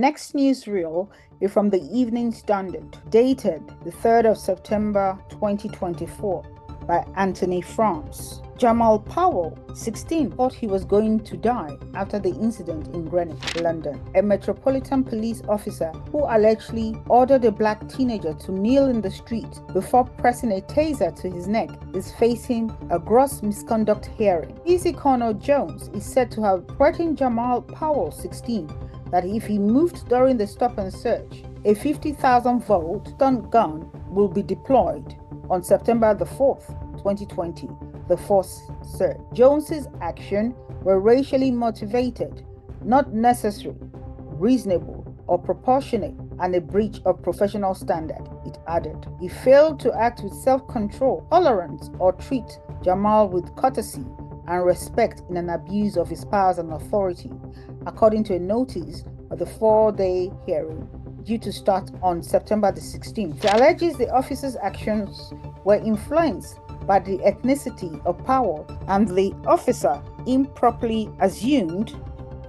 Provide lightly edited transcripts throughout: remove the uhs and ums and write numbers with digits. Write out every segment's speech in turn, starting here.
next newsreel is from the Evening Standard, dated the 3rd of September 2024, by Anthony France. Jamal Powell, 16, thought he was going to die after the incident in Greenwich, London. A Metropolitan Police officer who allegedly ordered a black teenager to kneel in the street before pressing a taser to his neck is facing a gross misconduct hearing. PC Colonel Jones is said to have threatened Jamal Powell, 16, that if he moved during the stop and search, a 50,000-volt stun gun will be deployed on September the 4th, 2020, the force search. Jones's actions were racially motivated, not necessary, reasonable, or proportionate, and a breach of professional standard, it added. He failed to act with self-control, tolerance, or treat Jamal with courtesy and respect in an abuse of his powers and authority, according to a notice of the 4-day hearing due to start on September the 16th. It alleges the officer's actions were influenced by the ethnicity of Powell, and the officer improperly assumed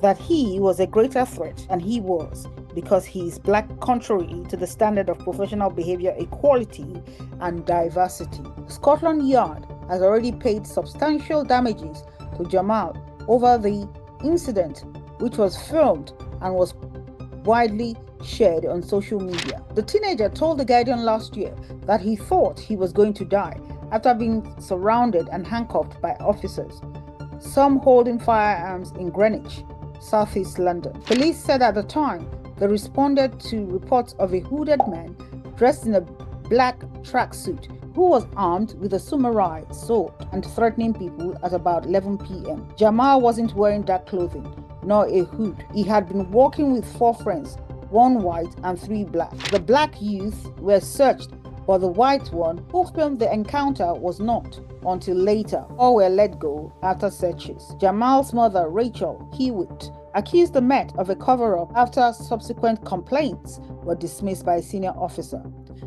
that he was a greater threat than he was because he is black, contrary to the standard of professional behavior, equality, and diversity. Scotland Yard has already paid substantial damages to Jamal over the incident, which was filmed and was widely shared on social media. The teenager told The Guardian last year that he thought he was going to die after being surrounded and handcuffed by officers, some holding firearms in Greenwich, southeast London. Police said at the time they responded to reports of a hooded man dressed in a black tracksuit who was armed with a samurai sword and threatening people at about 11 p.m. Jamal wasn't wearing dark clothing nor a hood. He had been walking with 4 friends, 1 white and 3 black. The black youths were searched, but the white one who filmed the encounter was not until later. All were let go after searches. Jamal's mother, Rachel Hewitt, accused the Met of a cover-up after subsequent complaints were dismissed by a senior officer.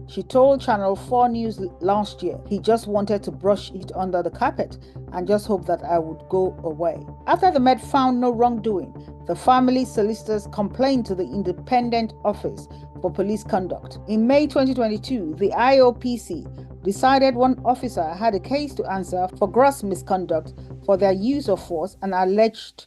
She told Channel 4 News last year, "He just wanted to brush it under the carpet and just hope that I would go away." After the Met found no wrongdoing, the family solicitors complained to the Independent Office for Police Conduct. In May 2022, the IOPC decided one officer had a case to answer for gross misconduct for their use of force and alleged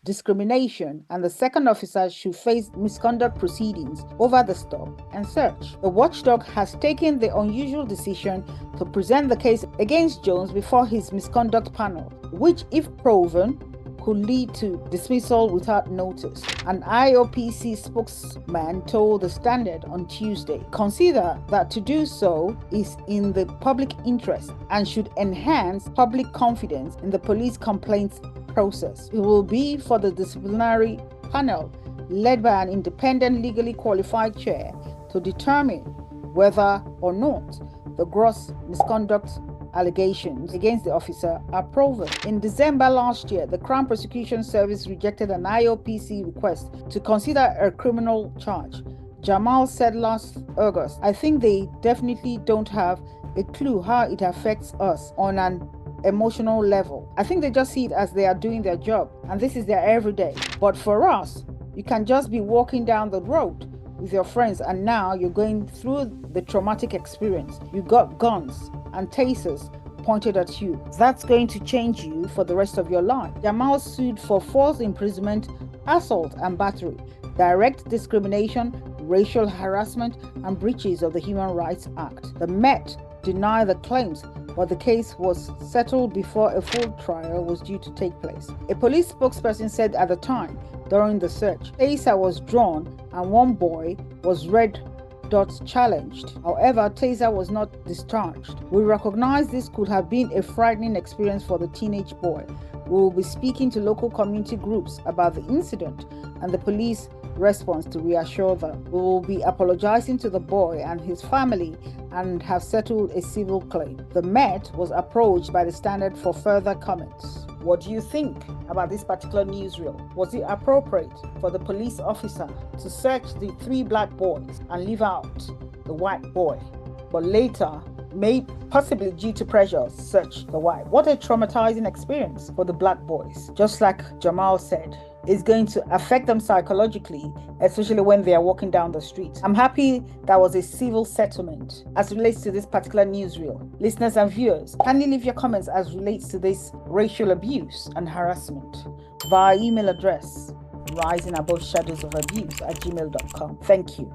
discrimination, and the second officer should face misconduct proceedings over the stop and search. The watchdog has taken the unusual decision to present the case against Jones before his misconduct panel, which, if proven, could lead to dismissal without notice. An IOPC spokesman told The Standard on Tuesday, "Consider that to do so is in the public interest and should enhance public confidence in the police complaints process. It will be for the disciplinary panel, led by an independent, legally qualified chair, to determine whether or not the gross misconduct allegations against the officer are proven." In December last year, the Crown Prosecution Service rejected an IOPC request to consider a criminal charge. Jamal said last August, "I think they definitely don't have a clue how it affects us on an emotional level. I think they just see it as they are doing their job, and this is their everyday. But for us, you can just be walking down the road with your friends, and now you're going through the traumatic experience. You got guns and tasers pointed at you. That's going to change you for the rest of your life." Jamal sued for false imprisonment, assault and battery, direct discrimination, racial harassment, and breaches of the Human Rights Act. The Met denied the claims, but the case was settled before a full trial was due to take place. A police spokesperson said at the time, during the search, taser was drawn and one boy was red dots challenged. However, taser was not discharged. "We recognize this could have been a frightening experience for the teenage boy. We will be speaking to local community groups about the incident and the police response to reassure them. We will be apologizing to the boy and his family and have settled a civil claim." The Met was approached by the Standard for further comments. What do you think about this particular newsreel? Was it appropriate for the police officer to search the 3 black boys and leave out the white boy, but later, possibly due to pressure, search the white? What a traumatizing experience for the black boys. Just like Jamal said, is going to affect them psychologically, especially when they are walking down the street. I'm happy that was a civil settlement as relates to this particular newsreel. Listeners and viewers, kindly leave your comments as relates to this racial abuse and harassment via email address risingaboveshadows of abuse@gmail.com. Thank you.